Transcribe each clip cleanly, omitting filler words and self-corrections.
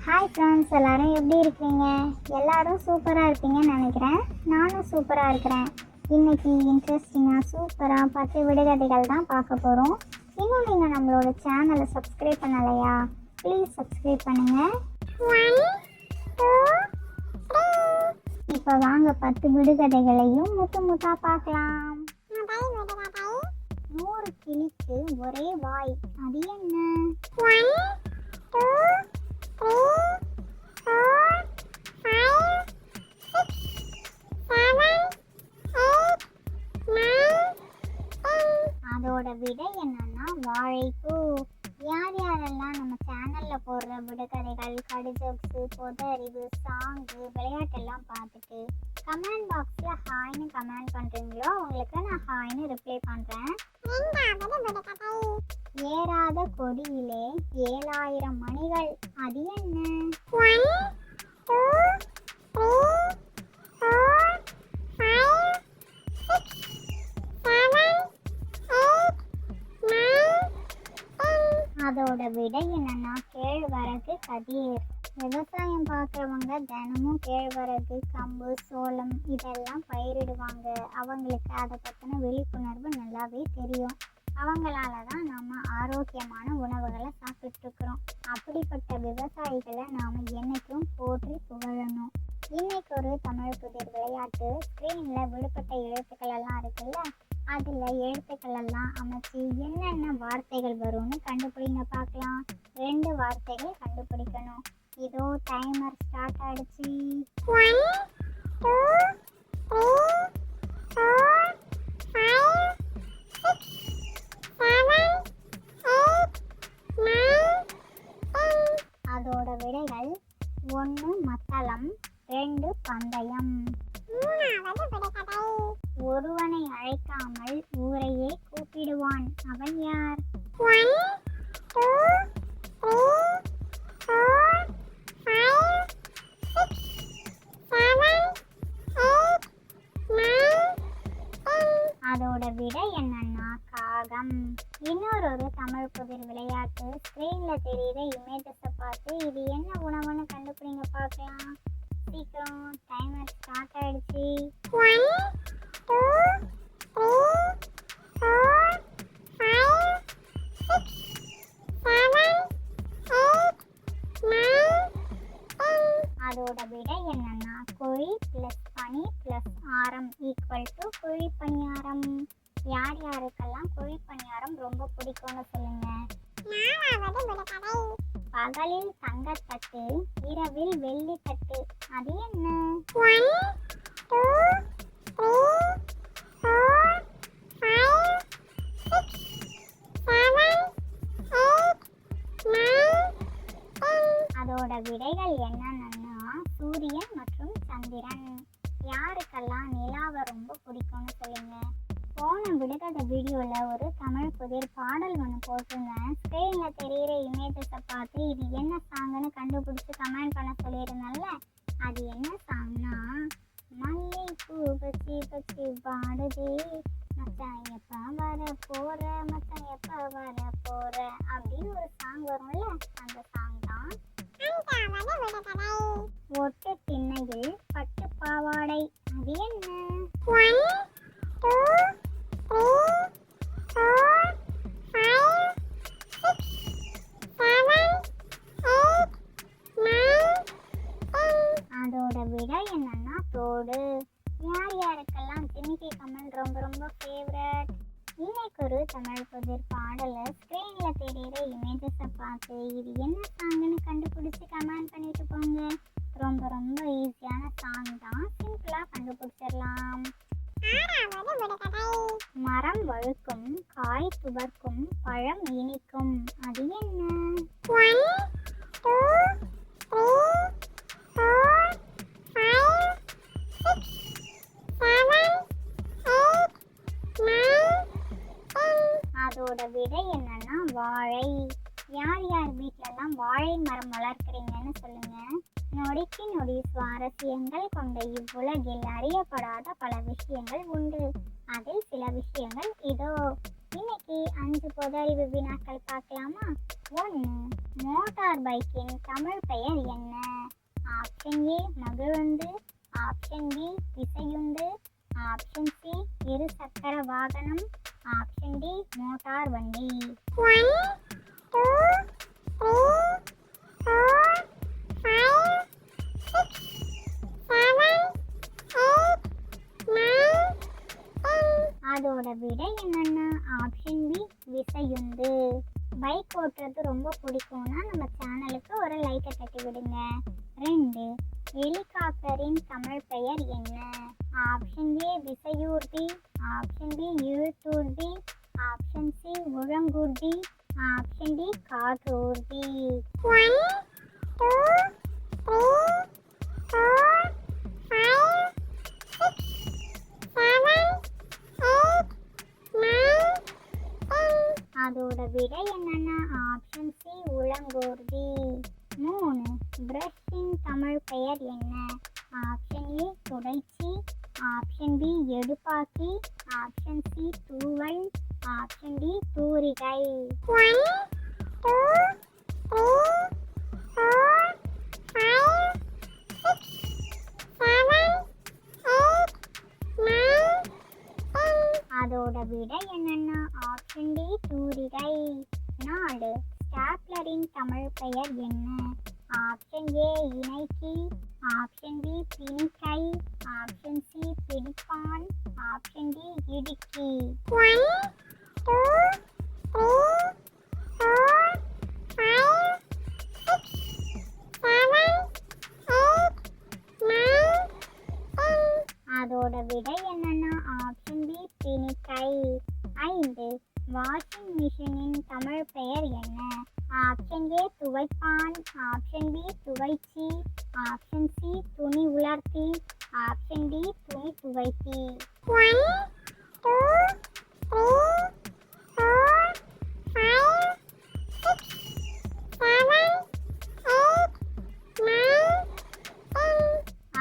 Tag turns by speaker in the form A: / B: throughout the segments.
A: Hi friends, எல்லோரும் எப்படி இருக்கிறீங்க? எல்லோரும் சூப்பராக இருப்பீங்கன்னு நினைக்கிறேன். நானும் சூப்பராக இருக்கிறேன். இன்றைக்கி இன்ட்ரெஸ்டிங்காக சூப்பராக 10 விடுகதைகள் தான் பார்க்க போகிறோம். இன்னும் நீங்கள் நம்மளோட சேனலை சப்ஸ்கிரைப் பண்ணலையா? ப்ளீஸ் சப்ஸ்கிரைப் பண்ணுங்கள். இப்போ வாங்க 10 விடுகதைகளையும் முத்தாக பார்க்கலாம். 100 கிளிக்கு ஒரே வாய், அது என்ன? 1 2 3 4 5 6 7 8 9 10. அதோட விடை என்னன்னா வாழைப்பூ. யார் யாரெல்லாம் நம்ம சேனலில் போடுற விடுகதைகள், கடிஜோக்ஸு, பொது அறிவு, சாங்கு, விளையாட்டெல்லாம் பார்த்துட்டு கமெண்ட் பாக்ஸில் ஹாய்னு கமெண்ட் பண்ணுறீங்களோ அவங்களுக்கு நான் ஹாய்னு ரிப்ளை பண்ணுறேன். ஏறாத கொடியிலே 7000 மணிகள், அது என்ன? 1 2 3 4 5 6 7 8 9 10. அதோட விடை என்னன்னா கேழ்வரகு கதிர். விவசாயம் பார்க்குறவங்க தினமும் கேழ்வரகு, கம்பு, சோளம் இதெல்லாம் பயிரிடுவாங்க. அவங்களுக்கு அதை பற்றின விழிப்புணர்வு நல்லாவே தெரியும். அவங்களால தான் நம்ம ஆரோக்கியமான உணவுகளை சாப்பிட்டுருக்குறோம். அப்படிப்பட்ட விவசாயிகளை நாம் என்றைக்கும் போற்றி புகழணும். இன்னைக்கு ஒரு தமிழ் புதிர் விளையாட்டு. ஸ்க்ரீனில் விடுபட்ட எழுத்துக்கள் எல்லாம் இருக்குல்ல, அதில் எழுத்துக்கள் எல்லாம் அமைச்சு என்னென்ன வார்த்தைகள் வரும்னு கண்டுபிடிங்க பார்க்கலாம். 2 வார்த்தைகள் கண்டுபிடிக்கணும். இதோ டைமர் ஸ்டார்ட் ஆகிடுச்சு. 1 2 3 4 5 6 7 8 9 10. அதோட விடைகள் 1 மத்தளம், 2 பந்தயம். 3வது விடுகதை. ஒருவனை அழைக்காமல் ஊரையே கூப்பிடுவான், அவன் யார்? 1 2 3 4 5 6 7 8 9 10. அதோட விடை என்னன்னா காகம். இன்னொரு தமிழ் புதிர் விளையாட்டு. ஸ்க்ரீனில் தெரியுற இமேஜஸை பார்த்து இது என்ன உணவுன்னு கண்டுபிடிங்க பார்க்கலாம். சீக்கிரம், டைமர் ஸ்டார்ட் ஆயிடுச்சு. 1 2 3 4 5 6 7 8 9 10. அதோட விடை என்னன்னா குழி ப்ளஸ் பனி ப்ளஸ் ஆரம் ஈக்குவல் டு குழி பணியாரம். யார் யாருக்கெல்லாம் குழி பணியாரம் ரொம்ப பிடிக்கும்னு சொல்லுங்க. 4வது விடுகதை. பகலில் தங்கத்தட்டு, இரவில் வெள்ளி தட்டு, அது என்ன? 1 2 3 4 5 6 7 8 9 10. அதோட விடைகள் என்னன்னா சூரியன் மற்றும் சந்திரன். யாருக்கெல்லாம் நிலாவை ரொம்ப பிடிக்கும்னு சொல்லுங்க. போன விடுகதை வீடியோவில் ஒரு தமிழ் புதிர் பாடல் ஒன்று போட்டிருந்தேன். ஸ்க்ரீனில் தெரிகிற இமேஜஸை பார்த்து இது என்ன சாங்குன்னு கண்டுபிடிச்சி கமெண்ட் பண்ண சொல்லியிருந்தேன்ல, அது என்ன சாங்னா மல்லை பூ பச்சி பச்சி பாடுதே மச்சான் எப்போ வர போகிற, மச்சான் எப்போ வர போகிற அப்படின்னு ஒரு சாங் வரும்ல, அந்த சாங் தான். ஒட்டு திண்ணையில் பட்டு பாவாடை, அது என்ன? 1 2 3 4 5 6 7 8 9 10. அதோட விடை என்னன்னா தோடு. யார் யாருக்கெல்லாம் ஜிமிக்கி கமல் ரொம்ப ஃபேவரட்? இன்னைக்கு ஒரு தமிழ் புதிர் பாடலை ஸ்க்ரீனில் தெரிகிற இமேஜஸை பார்த்து இது என்ன சாங்குன்னு கண்டுபிடிச்சி கமெண்ட் பண்ணிட்டு போங்க. ரொம்ப ஈஸியான சாங் தான், சிம்பிளாக கண்டுபிடிச்சிடலாம். 6வது விடுகதை. மரம் வழுக்கும், காய் துவர்க்கும், பழம் இனிக்கும், அது என்ன? 1 2 3 4 5 6 7 8 9 10. அதோட விடை என்னன்னா வாழை. யார் யார் வீட்டிலலாம் வாழை மரம் வளர்க்குறீங்கன்னு சொல்லுங்க. நொடிக்கு நொடி சுவாரஸ்யங்கள் கொண்ட இவ்வுலகில் அறியப்படாத பல விஷயங்கள் உண்டு. அதில் சில விஷயங்கள் இதோ. இன்னைக்கு 5 பொது அறிவு வினாக்கள் பார்க்கலாமா? 1. மோட்டார் பைக்கின் தமிழ் பெயர் என்ன? ஆப்ஷன் ஏ மகிழுந்து, ஆப்ஷன் பி விசையுந்து, ஆப்ஷன் சி இருசக்கர வாகனம், ஆப்ஷன் டி மோட்டார் வண்டி. 1, 2, 3, 4, 5, 6, 7, 8, 9, 10. அதோட விடை என்னன்னா ஆப்ஷன் பி விசையுந்து. பைக் ஓட்டுறது ரொம்ப பிடிக்கும்னா நம்ம சேனலுக்கு ஒரு லைக்கை தட்டி விடுங்க. 2. ஹெலிகாப்டரின் தமிழ் பெயர் என்ன? ஆப்ஷன் ஏ விசையூர்தி, ஆப்ஷன் பி இழுத்தூர்தி, ஆப்ஷன் சி உழங்கூர்தி, ஆப்ஷன் டி காற்றூர்தி. 1, 2, 3, 4, 5, 6, 7, 8, 9, 10. அதோட விடை என்னன்னா ஆப்ஷன் சி உழங்கூர்தி. 3. பிரஷின் தமிழ் பெயர் என்ன? ஆப்ஷன் ஏ துடைச்சி, ஆப்ஷன் பி எடுப்பாக்கி, ஆப்ஷன் சி தூவல், ஆப்ஷன் டி தூரிகை. 1, 2, 3, 4, 5, 6, 7, 8, 9, 10. அதோட விடை என்னன்னா ஆப்ஷன் டி தூரிகை. 4. ஸ்டாப்லரின் தமிழ் பெயர் என்ன? ஆப்ஷன் ஏ இணைக்கி, ஆப்ஷன் பி பிணிக்கை, ஆப்ஷன் சி பிடிப்பான், ஆப்ஷன் டி இடுக்கி. 1, 2, 3, 4, 5, 6, 7, 8, 9, 10. அதோட விடை என்னன்னா ஆப்ஷன் பி பிணிக்கை. 5. வாஷிங் மிஷினின் தமிழ் பெயர் என்ன? ஆப்ஷன் ஏ துவைப்பான், ஆப்ஷன் பி துவைச்சி, ஆப்ஷன் சி துணி உலர்த்தி, ஆப்ஷன் டி துணி துவைத்தி. 1, 2, 3, 4, 5, 6, 7, 8, 9, 10.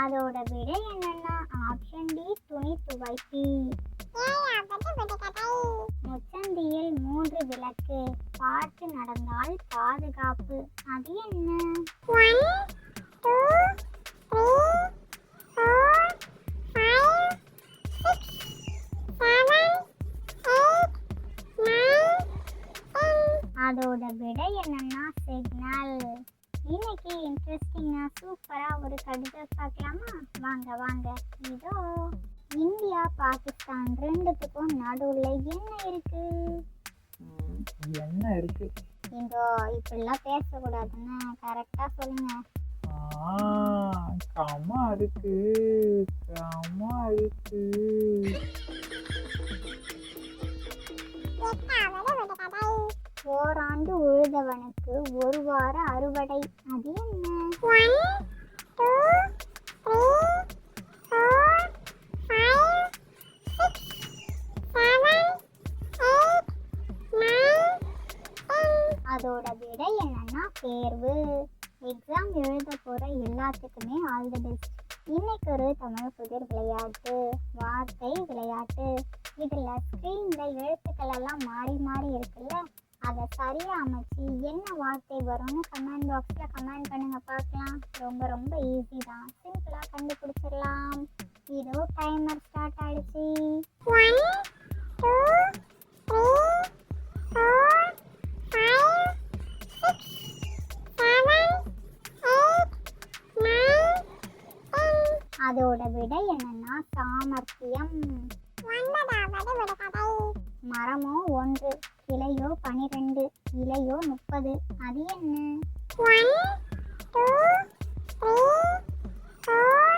A: அதோட விடை என்னன்னா ஆப்ஷன் டி துணி துவைத்தி. முச்சந்தியில் 3 விளக்கு, பார்த்து நடந்தால் பாதுகாப்பு, அது என்ன? 1, 2, 3, 4, 5, 6, 7, 8, 9, 10. அதோட விடை என்னன்னா சிக்னல். இன்னைக்கு இன்ட்ரெஸ்டிங்கா சூப்பரா ஒரு கவிதை பார்க்கலாமா? வாங்க வாங்க. இதோ இந்தியா பாகிஸ்தான் ரெண்டுத்துக்கும் நடுவுல என்ன இருக்கு?
B: என்ன இருக்கு?
A: இங்கோ இப்படிலாம் பேசக்கூடாதுன்னு கரெக்டா சொல்லுங்க.
B: கம்மா இருக்கு, கம்மா இருக்கு.
A: ஓராண்டு உழுதவனுக்கு ஒரு வார அறுவடை, அது என்ன? 1, 2, 3, 4, 5, 6, 7, 8, 9, 10. அதோட விடை என்னன்னா தேர்வு. எக்ஸாம் எழுத போற எல்லாத்துக்குமே ஆல் தி பெஸ்ட். இன்னைக்கு ஒரு தமிழ் புதிர் விளையாட்டு, வார்த்தை விளையாட்டு. இதுல ஸ்கிரீன்ல எழுத்துக்கள் எல்லாம் மாறி மாறி இருக்குல்ல, அதை சரியா அமைச்சு என்ன வார்த்தை வரும்னு கமெண்ட் பாக்ஸ்ல கமெண்ட் பண்ணுங்க பார்க்கலாம். ரொம்ப ரொம்ப ஈஸி தான், சிம்பிளா கண்டுபிடிச்சிடலாம். இதோ டைமர் ஸ்டார்ட் ஆயிடுச்சு. 1, 2, 3, 4, 5, 6, 7, 8, 9, 10. அதோட விடை என்னன்னா சாமர்த்தியம். 9வது விடுகதை. மரமோ 1, கிளையோ 12, இலையோ 30, அது என்ன? 1, 2, 3, 4,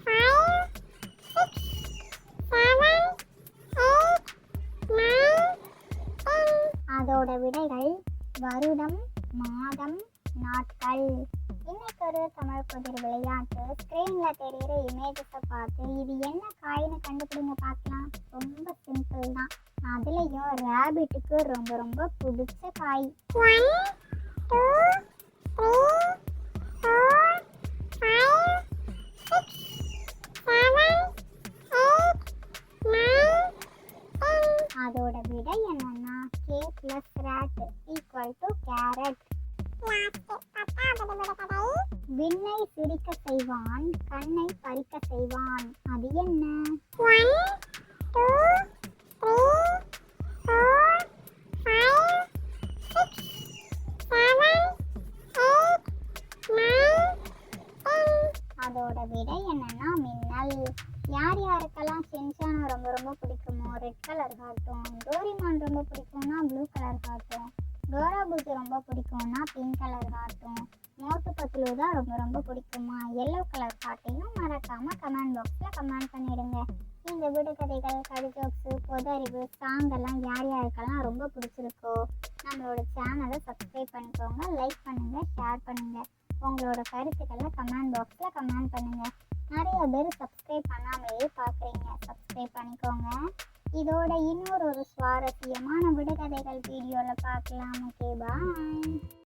A: 5, 6, 7, 8, 9, 10. அதோட விடைகள் வருடம், மாதம், நாட்கள். இன்னைக்கு ஒரு தமிழ் புதிர் விளையாட்டு. ஸ்கிரீன்ல தெரிகிற இமேஜஸை பார்த்து இது என்ன காய்னு கண்டுபிடிங்க பார்க்கலாம். ரொம்ப சிம்பிள் தான். அதுலயும் ரேபிட்டுக்கு ரொம்ப ரொம்ப பிடிச்ச காய். 1, 2, 3, 4, 5, 6, 7, 8, 9, 10. அதோட விடை என்ன? விண்ணை சிரிக்க செய்வான் கண்ணை பறிக்க செய்வான் அது என்ன? 1 2 3 4 5 6 7 8 9 அதோட விடை என்னன்னா மின்னல். யார் யாருக்கெல்லாம் ஷின்சான் ரொம்ப ரொம்ப பிடிக்குமோ ரெட் கலர் காட்டும், டோரிமான் ரொம்ப பிடிக்கும்னா ப்ளூ கலர் காட்டும், டோரா பூஜி ரொம்ப பிடிக்கும்னா பிங்க் கலர் காட்டும், மோட்டு பத்லு தான் ரொம்ப ரொம்ப பிடிக்குமா எல்லோ கலர் காட்டையும் மறக்காம கமெண்ட் பாக்ஸில் கமெண்ட் பண்ணிடுங்க. இந்த விடுகதைகள், கடி ஜோக்ஸு, பொது அறிவு, சாங் எல்லாம் யார் யாருக்கெல்லாம் ரொம்ப பிடிச்சிருக்கோ நம்மளோட சேனலை சப்ஸ்கிரைப் பண்ணிக்கோங்க, லைக் பண்ணுங்கள், ஷேர் பண்ணுங்கள். உங்களோட கருத்துக்களை கமெண்ட் பாக்ஸில் கமெண்ட் பண்ணுங்கள். நிறைய பேர் சப்ஸ்கிரைப் பண்ணாமலேயே பார்க்குறீங்க, சப்ஸ்கிரைப் பண்ணிக்கோங்க. இதோட இன்னொரு சுவாரஸ்யமான விடுகதைகள் வீடியோவில் பார்க்கலாம். ஓகே, பாய்.